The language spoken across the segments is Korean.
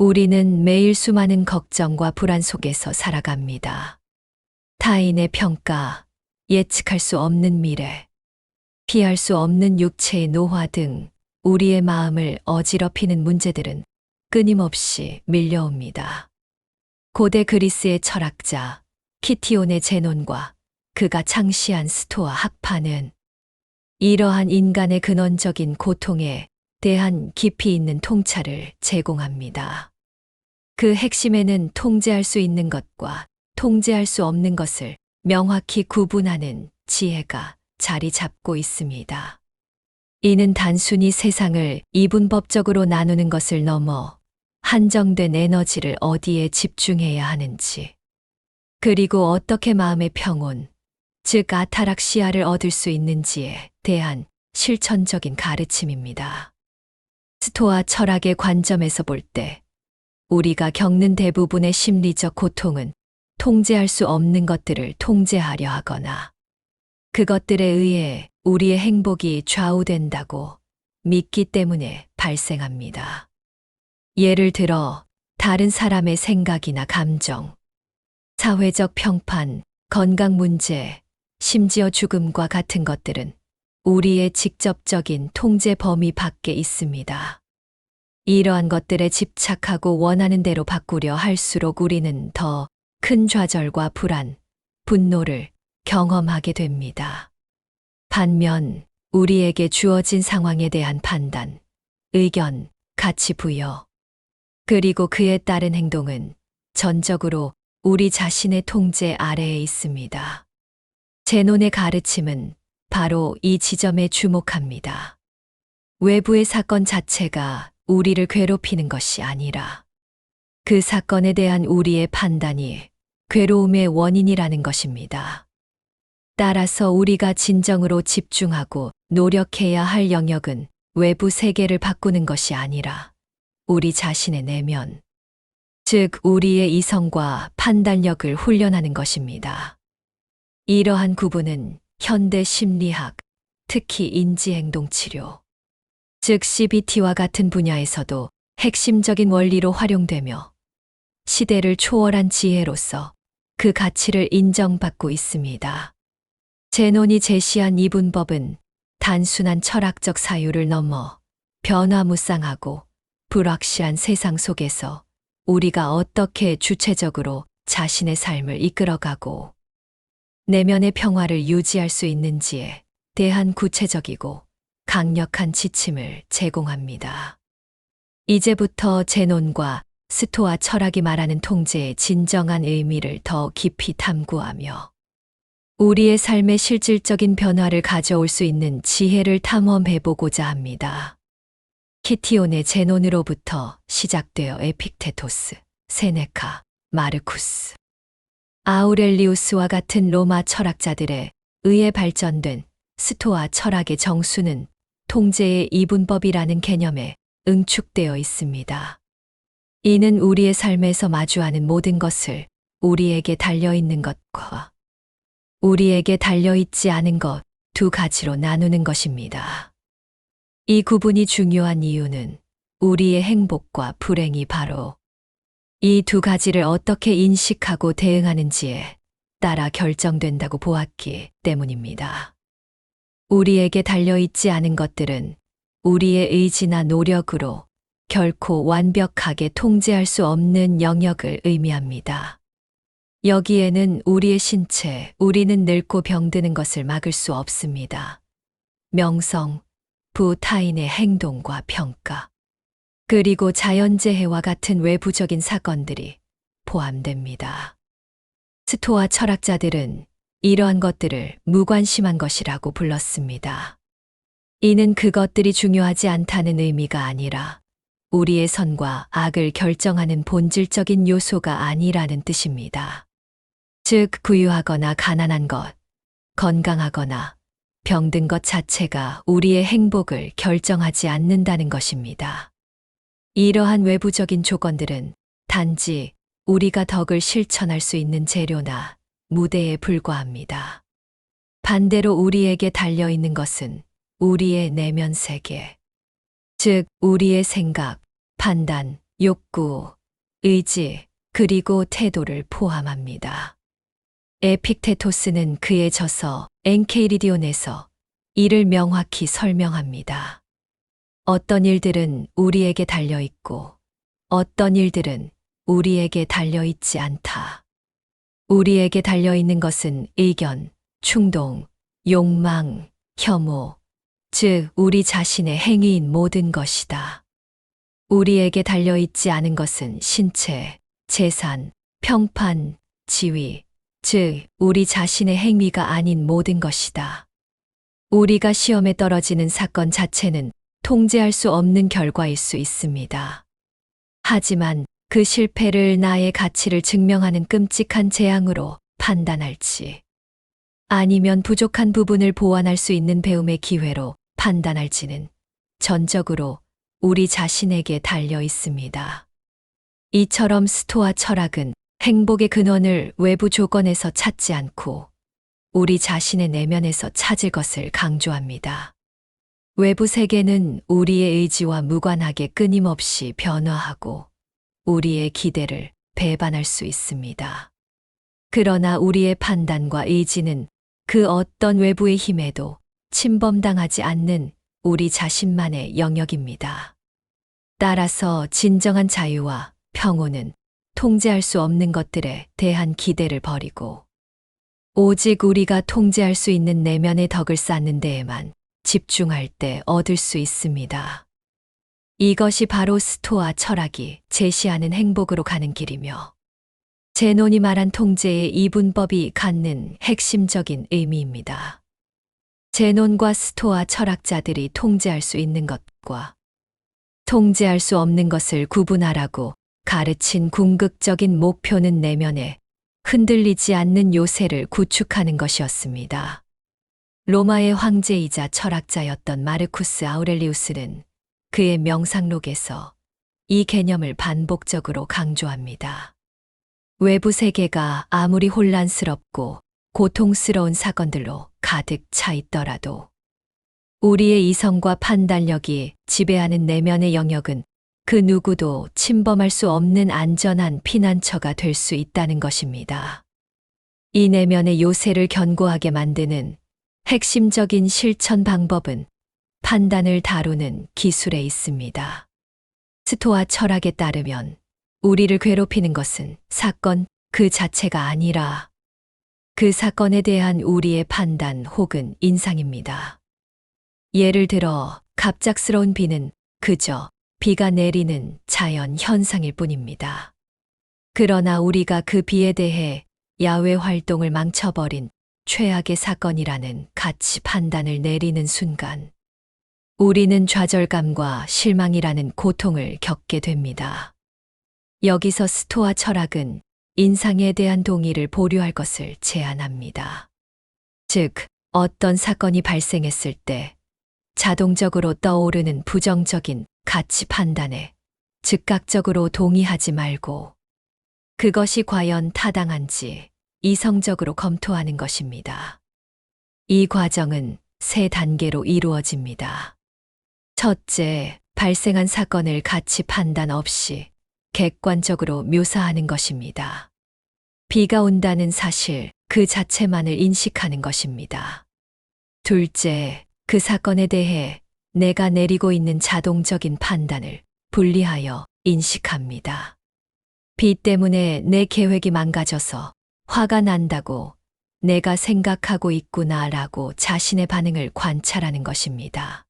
우리는 매일 수많은 걱정과 불안 속에서 살아갑니다. 타인의 평가, 예측할 수 없는 미래, 피할 수 없는 육체의 노화 등 우리의 마음을 어지럽히는 문제들은 끊임없이 밀려옵니다. 고대 그리스의 철학자 키티온의 제논과 그가 창시한 스토아 학파는 이러한 인간의 근원적인 고통에 대한 깊이 있는 통찰을 제공합니다. 그 핵심에는 통제할 수 있는 것과 통제할 수 없는 것을 명확히 구분하는 지혜가 자리 잡고 있습니다. 이는 단순히 세상을 이분법적으로 나누는 것을 넘어 한정된 에너지를 어디에 집중해야 하는지, 그리고 어떻게 마음의 평온, 즉 아타락시아를 얻을 수 있는지에 대한 실천적인 가르침입니다. 스토아 철학의 관점에서 볼 때 우리가 겪는 대부분의 심리적 고통은 통제할 수 없는 것들을 통제하려 하거나 그것들에 의해 우리의 행복이 좌우된다고 믿기 때문에 발생합니다. 예를 들어 다른 사람의 생각이나 감정, 사회적 평판, 건강 문제, 심지어 죽음과 같은 것들은 우리의 직접적인 통제 범위 밖에 있습니다. 이러한 것들에 집착하고 원하는 대로 바꾸려 할수록 우리는 더 큰 좌절과 불안, 분노를 경험하게 됩니다. 반면 우리에게 주어진 상황에 대한 판단, 의견, 가치 부여, 그리고 그에 따른 행동은 전적으로 우리 자신의 통제 아래에 있습니다. 제논의 가르침은 바로 이 지점에 주목합니다. 외부의 사건 자체가 우리를 괴롭히는 것이 아니라 그 사건에 대한 우리의 판단이 괴로움의 원인이라는 것입니다. 따라서 우리가 진정으로 집중하고 노력해야 할 영역은 외부 세계를 바꾸는 것이 아니라 우리 자신의 내면, 즉 우리의 이성과 판단력을 훈련하는 것입니다. 이러한 구분은 현대 심리학, 특히 인지행동치료, 즉 CBT와 같은 분야에서도 핵심적인 원리로 활용되며 시대를 초월한 지혜로서 그 가치를 인정받고 있습니다. 제논이 제시한 이분법은 단순한 철학적 사유를 넘어 변화무쌍하고 불확실한 세상 속에서 우리가 어떻게 주체적으로 자신의 삶을 이끌어가고 내면의 평화를 유지할 수 있는지에 대한 구체적이고 강력한 지침을 제공합니다. 이제부터 제논과 스토아 철학이 말하는 통제의 진정한 의미를 더 깊이 탐구하며 우리의 삶의 실질적인 변화를 가져올 수 있는 지혜를 탐험해보고자 합니다. 키티온의 제논으로부터 시작되어 에픽테토스, 세네카, 마르쿠스, 아우렐리우스와 같은 로마 철학자들에 의해 발전된 스토아 철학의 정수는 통제의 이분법이라는 개념에 응축되어 있습니다. 이는 우리의 삶에서 마주하는 모든 것을 우리에게 달려있는 것과 우리에게 달려있지 않은 것 두 가지로 나누는 것입니다. 이 구분이 중요한 이유는 우리의 행복과 불행이 바로 이 두 가지를 어떻게 인식하고 대응하는지에 따라 결정된다고 보았기 때문입니다. 우리에게 달려있지 않은 것들은 우리의 의지나 노력으로 결코 완벽하게 통제할 수 없는 영역을 의미합니다. 여기에는 우리의 신체, 우리는 늙고 병드는 것을 막을 수 없습니다. 명성, 타인의 행동과 평가, 그리고 자연재해와 같은 외부적인 사건들이 포함됩니다. 스토아 철학자들은 이러한 것들을 무관심한 것이라고 불렀습니다. 이는 그것들이 중요하지 않다는 의미가 아니라 우리의 선과 악을 결정하는 본질적인 요소가 아니라는 뜻입니다. 즉, 부유하거나 가난한 것, 건강하거나 병든 것 자체가 우리의 행복을 결정하지 않는다는 것입니다. 이러한 외부적인 조건들은 단지 우리가 덕을 실천할 수 있는 재료나 무대에 불과합니다. 반대로 우리에게 달려있는 것은 우리의 내면 세계, 즉 우리의 생각, 판단, 욕구, 의지, 그리고 태도를 포함합니다. 에픽테토스는 그의 저서 엔케이리디온에서 이를 명확히 설명합니다. 어떤 일들은 우리에게 달려있고 어떤 일들은 우리에게 달려있지 않다. 우리에게 달려있는 것은 의견, 충동, 욕망, 혐오, 즉 우리 자신의 행위인 모든 것이다. 우리에게 달려있지 않은 것은 신체, 재산, 평판, 지위, 즉 우리 자신의 행위가 아닌 모든 것이다. 우리가 시험에 떨어지는 사건 자체는 통제할 수 없는 결과일 수 있습니다. 하지만 그 실패를 나의 가치를 증명하는 끔찍한 재앙으로 판단할지, 아니면 부족한 부분을 보완할 수 있는 배움의 기회로 판단할지는 전적으로 우리 자신에게 달려 있습니다. 이처럼 스토아 철학은 행복의 근원을 외부 조건에서 찾지 않고 우리 자신의 내면에서 찾을 것을 강조합니다. 외부 세계는 우리의 의지와 무관하게 끊임없이 변화하고 우리의 기대를 배반할 수 있습니다. 그러나 우리의 판단과 의지는 그 어떤 외부의 힘에도 침범당하지 않는 우리 자신만의 영역입니다. 따라서 진정한 자유와 평온은 통제할 수 없는 것들에 대한 기대를 버리고 오직 우리가 통제할 수 있는 내면의 덕을 쌓는 데에만 집중할 때 얻을 수 있습니다. 이것이 바로 스토아 철학이 제시하는 행복으로 가는 길이며 제논이 말한 통제의 이분법이 갖는 핵심적인 의미입니다. 제논과 스토아 철학자들이 통제할 수 있는 것과 통제할 수 없는 것을 구분하라고 가르친 궁극적인 목표는 내면에 흔들리지 않는 요새를 구축하는 것이었습니다. 로마의 황제이자 철학자였던 마르쿠스 아우렐리우스는 그의 명상록에서 이 개념을 반복적으로 강조합니다. 외부 세계가 아무리 혼란스럽고 고통스러운 사건들로 가득 차 있더라도 우리의 이성과 판단력이 지배하는 내면의 영역은 그 누구도 침범할 수 없는 안전한 피난처가 될 수 있다는 것입니다. 이 내면의 요새를 견고하게 만드는 핵심적인 실천 방법은 판단을 다루는 기술에 있습니다. 스토아 철학에 따르면 우리를 괴롭히는 것은 사건 그 자체가 아니라 그 사건에 대한 우리의 판단 혹은 인상입니다. 예를 들어 갑작스러운 비는 그저 비가 내리는 자연 현상일 뿐입니다. 그러나 우리가 그 비에 대해 야외 활동을 망쳐버린 최악의 사건이라는 가치 판단을 내리는 순간 우리는 좌절감과 실망이라는 고통을 겪게 됩니다. 여기서 스토아 철학은 인상에 대한 동의를 보류할 것을 제안합니다. 즉, 어떤 사건이 발생했을 때 자동적으로 떠오르는 부정적인 가치 판단에 즉각적으로 동의하지 말고 그것이 과연 타당한지 이성적으로 검토하는 것입니다. 이 과정은 세 단계로 이루어집니다. 첫째, 발생한 사건을 가치 판단 없이 객관적으로 묘사하는 것입니다. 비가 온다는 사실 그 자체만을 인식하는 것입니다. 둘째, 그 사건에 대해 내가 내리고 있는 자동적인 판단을 분리하여 인식합니다. 비 때문에 내 계획이 망가져서 화가 난다고 내가 생각하고 있구나라고 자신의 반응을 관찰하는 것입니다.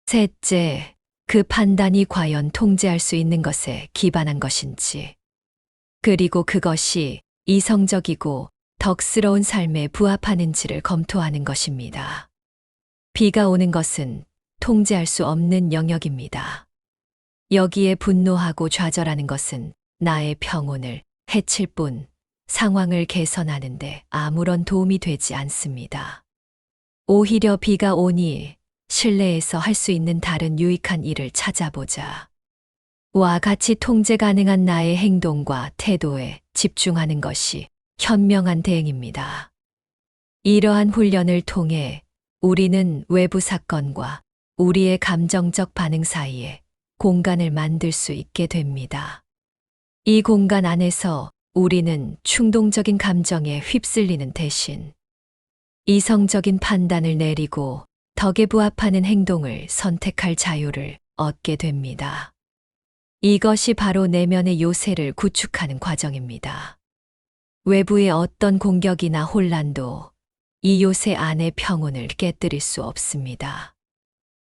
셋째, 그 판단이 과연 통제할 수 있는 것에 기반한 것인지, 그리고 그것이 이성적이고 덕스러운 삶에 부합하는지를 검토하는 것입니다. 비가 오는 것은 통제할 수 없는 영역입니다. 여기에 분노하고 좌절하는 것은 나의 평온을 해칠 뿐 상황을 개선하는데 아무런 도움이 되지 않습니다. 오히려 비가 오니 실내에서 할 수 있는 다른 유익한 일을 찾아보자. 와 같이 통제 가능한 나의 행동과 태도에 집중하는 것이 현명한 대응입니다. 이러한 훈련을 통해 우리는 외부 사건과 우리의 감정적 반응 사이에 공간을 만들 수 있게 됩니다. 이 공간 안에서 우리는 충동적인 감정에 휩쓸리는 대신 이성적인 판단을 내리고 덕에 부합하는 행동을 선택할 자유를 얻게 됩니다. 이것이 바로 내면의 요새를 구축하는 과정입니다. 외부의 어떤 공격이나 혼란도 이 요새 안의 평온을 깨뜨릴 수 없습니다.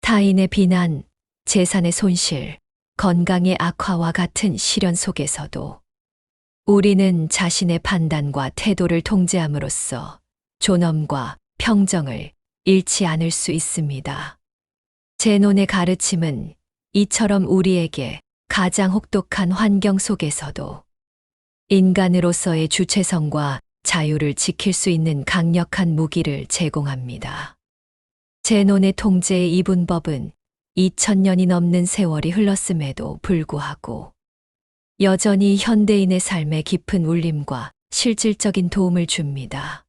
타인의 비난, 재산의 손실, 건강의 악화와 같은 시련 속에서도 우리는 자신의 판단과 태도를 통제함으로써 존엄과 평정을 잃지 않을 수 있습니다. 제논의 가르침은 이처럼 우리에게 가장 혹독한 환경 속에서도 인간으로서의 주체성과 자유를 지킬 수 있는 강력한 무기를 제공합니다. 제논의 통제의 이분법은 2000년이 넘는 세월이 흘렀음에도 불구하고 여전히 현대인의 삶에 깊은 울림과 실질적인 도움을 줍니다.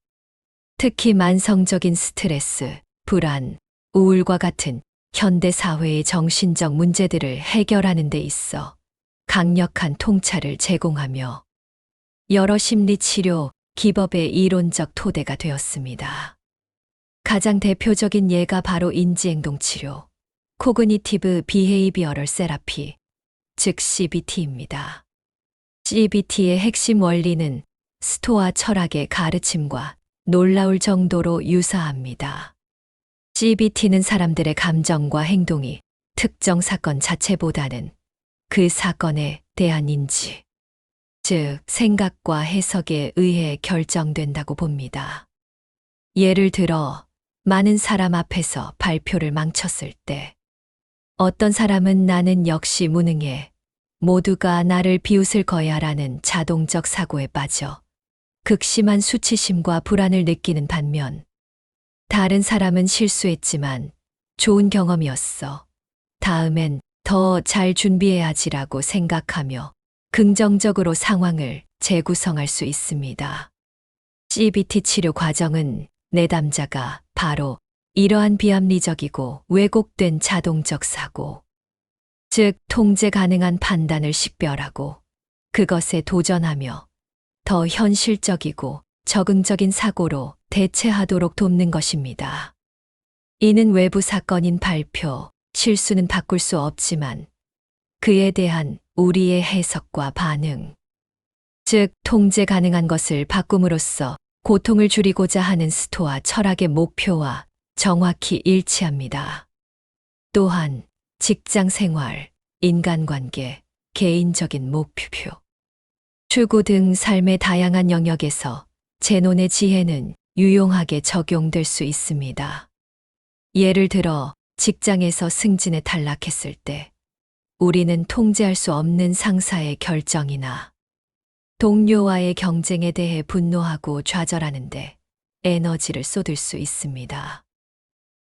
특히 만성적인 스트레스, 불안, 우울과 같은 현대 사회의 정신적 문제들을 해결하는 데 있어 강력한 통찰을 제공하며 여러 심리치료, 기법의 이론적 토대가 되었습니다. 가장 대표적인 예가 바로 인지행동치료, 코그니티브 비헤이비어럴 세라피, 즉 CBT입니다. CBT의 핵심 원리는 스토아 철학의 가르침과 놀라울 정도로 유사합니다. CBT는 사람들의 감정과 행동이 특정 사건 자체보다는 그 사건에 대한 인지, 즉 생각과 해석에 의해 결정된다고 봅니다. 예를 들어 많은 사람 앞에서 발표를 망쳤을 때 어떤 사람은 나는 역시 무능해, 모두가 나를 비웃을 거야 라는 자동적 사고에 빠져 극심한 수치심과 불안을 느끼는 반면 다른 사람은 실수했지만 좋은 경험이었어. 다음엔 더 잘 준비해야지라고 생각하며 긍정적으로 상황을 재구성할 수 있습니다. CBT 치료 과정은 내담자가 바로 이러한 비합리적이고 왜곡된 자동적 사고, 즉 통제 가능한 판단을 식별하고 그것에 도전하며 더 현실적이고 적응적인 사고로 대체하도록 돕는 것입니다. 이는 외부 사건인 발표, 실수는 바꿀 수 없지만 그에 대한 우리의 해석과 반응, 즉 통제 가능한 것을 바꿈으로써 고통을 줄이고자 하는 스토아 철학의 목표와 정확히 일치합니다. 또한 직장 생활, 인간관계, 개인적인 목표, 추구 등 삶의 다양한 영역에서 제논의 지혜는 유용하게 적용될 수 있습니다. 예를 들어 직장에서 승진에 탈락했을 때 우리는 통제할 수 없는 상사의 결정이나 동료와의 경쟁에 대해 분노하고 좌절하는데 에너지를 쏟을 수 있습니다.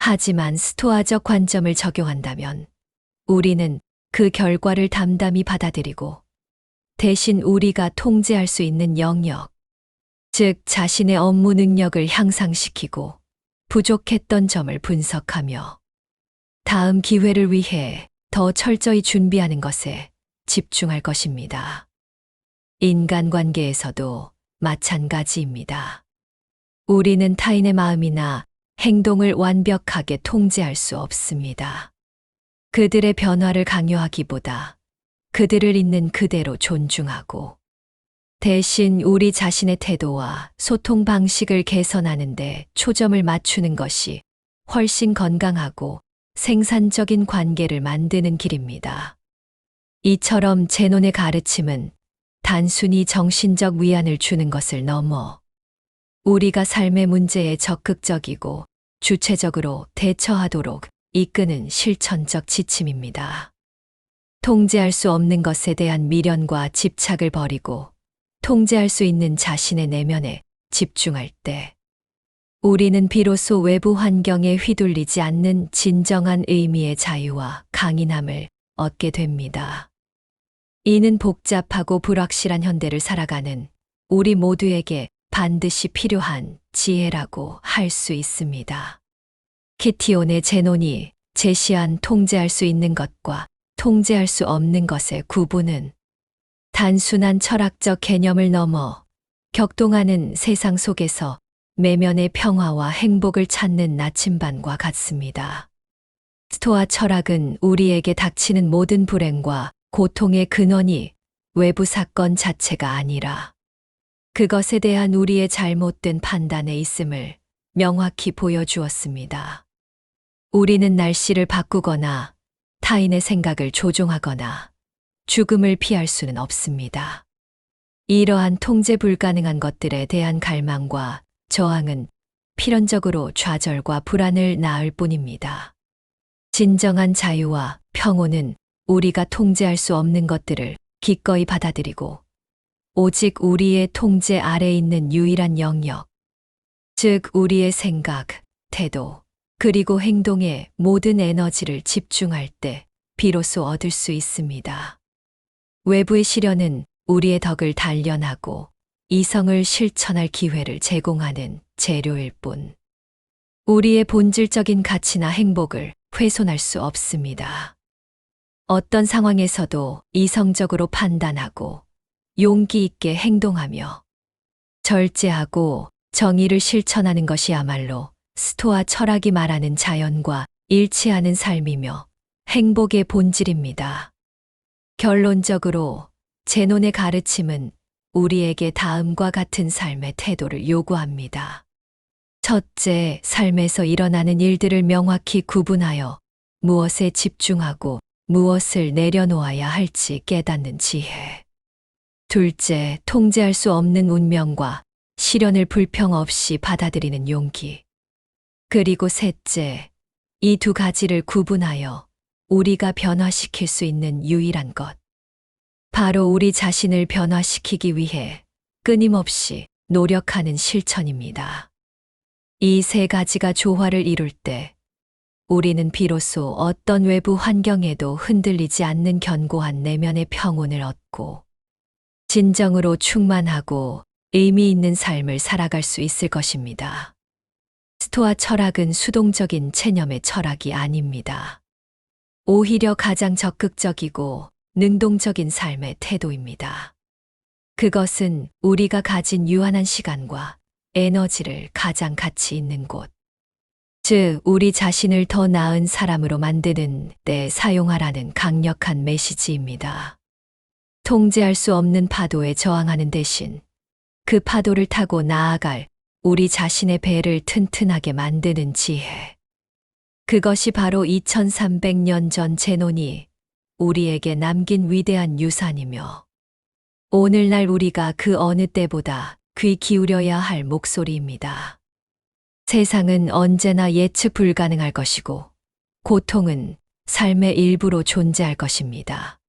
하지만 스토아적 관점을 적용한다면 우리는 그 결과를 담담히 받아들이고 대신 우리가 통제할 수 있는 영역, 즉 자신의 업무 능력을 향상시키고 부족했던 점을 분석하며 다음 기회를 위해 더 철저히 준비하는 것에 집중할 것입니다. 인간관계에서도 마찬가지입니다. 우리는 타인의 마음이나 행동을 완벽하게 통제할 수 없습니다. 그들의 변화를 강요하기보다 그들을 있는 그대로 존중하고 대신 우리 자신의 태도와 소통 방식을 개선하는 데 초점을 맞추는 것이 훨씬 건강하고 생산적인 관계를 만드는 길입니다. 이처럼 제논의 가르침은 단순히 정신적 위안을 주는 것을 넘어 우리가 삶의 문제에 적극적이고 주체적으로 대처하도록 이끄는 실천적 지침입니다. 통제할 수 없는 것에 대한 미련과 집착을 버리고 통제할 수 있는 자신의 내면에 집중할 때 우리는 비로소 외부 환경에 휘둘리지 않는 진정한 의미의 자유와 강인함을 얻게 됩니다. 이는 복잡하고 불확실한 현대를 살아가는 우리 모두에게 반드시 필요한 지혜라고 할 수 있습니다. 키티온의 제논이 제시한 통제할 수 있는 것과 통제할 수 없는 것의 구분은 단순한 철학적 개념을 넘어 격동하는 세상 속에서 내면의 평화와 행복을 찾는 나침반과 같습니다. 스토아 철학은 우리에게 닥치는 모든 불행과 고통의 근원이 외부 사건 자체가 아니라 그것에 대한 우리의 잘못된 판단에 있음을 명확히 보여주었습니다. 우리는 날씨를 바꾸거나 타인의 생각을 조종하거나 죽음을 피할 수는 없습니다. 이러한 통제 불가능한 것들에 대한 갈망과 저항은 필연적으로 좌절과 불안을 낳을 뿐입니다. 진정한 자유와 평온은 우리가 통제할 수 없는 것들을 기꺼이 받아들이고 오직 우리의 통제 아래에 있는 유일한 영역, 즉 우리의 생각, 태도, 그리고 행동에 모든 에너지를 집중할 때 비로소 얻을 수 있습니다. 외부의 시련은 우리의 덕을 단련하고 이성을 실천할 기회를 제공하는 재료일 뿐, 우리의 본질적인 가치나 행복을 훼손할 수 없습니다. 어떤 상황에서도 이성적으로 판단하고 용기 있게 행동하며 절제하고 정의를 실천하는 것이야말로 스토아 철학이 말하는 자연과 일치하는 삶이며 행복의 본질입니다. 결론적으로 제논의 가르침은 우리에게 다음과 같은 삶의 태도를 요구합니다. 첫째, 삶에서 일어나는 일들을 명확히 구분하여 무엇에 집중하고 무엇을 내려놓아야 할지 깨닫는 지혜. 둘째, 통제할 수 없는 운명과 시련을 불평 없이 받아들이는 용기. 그리고 셋째, 이 두 가지를 구분하여 우리가 변화시킬 수 있는 유일한 것, 바로 우리 자신을 변화시키기 위해 끊임없이 노력하는 실천입니다. 이 세 가지가 조화를 이룰 때 우리는 비로소 어떤 외부 환경에도 흔들리지 않는 견고한 내면의 평온을 얻고 진정으로 충만하고 의미 있는 삶을 살아갈 수 있을 것입니다. 스토아 철학은 수동적인 체념의 철학이 아닙니다. 오히려 가장 적극적이고 능동적인 삶의 태도입니다. 그것은 우리가 가진 유한한 시간과 에너지를 가장 가치 있는 곳, 즉 우리 자신을 더 나은 사람으로 만드는 데 사용하라는 강력한 메시지입니다. 통제할 수 없는 파도에 저항하는 대신 그 파도를 타고 나아갈 우리 자신의 배를 튼튼하게 만드는 지혜. 그것이 바로 2300년 전 제논이 우리에게 남긴 위대한 유산이며 오늘날 우리가 그 어느 때보다 귀 기울여야 할 목소리입니다. 세상은 언제나 예측 불가능할 것이고 고통은 삶의 일부로 존재할 것입니다.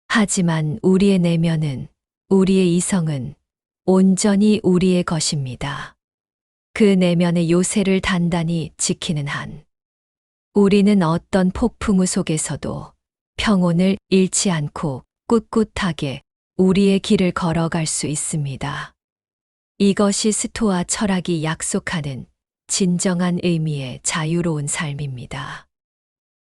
하지만 우리의 내면은, 우리의 이성은 온전히 우리의 것입니다. 그 내면의 요새를 단단히 지키는 한, 우리는 어떤 폭풍우 속에서도 평온을 잃지 않고 꿋꿋하게 우리의 길을 걸어갈 수 있습니다. 이것이 스토아 철학이 약속하는 진정한 의미의 자유로운 삶입니다.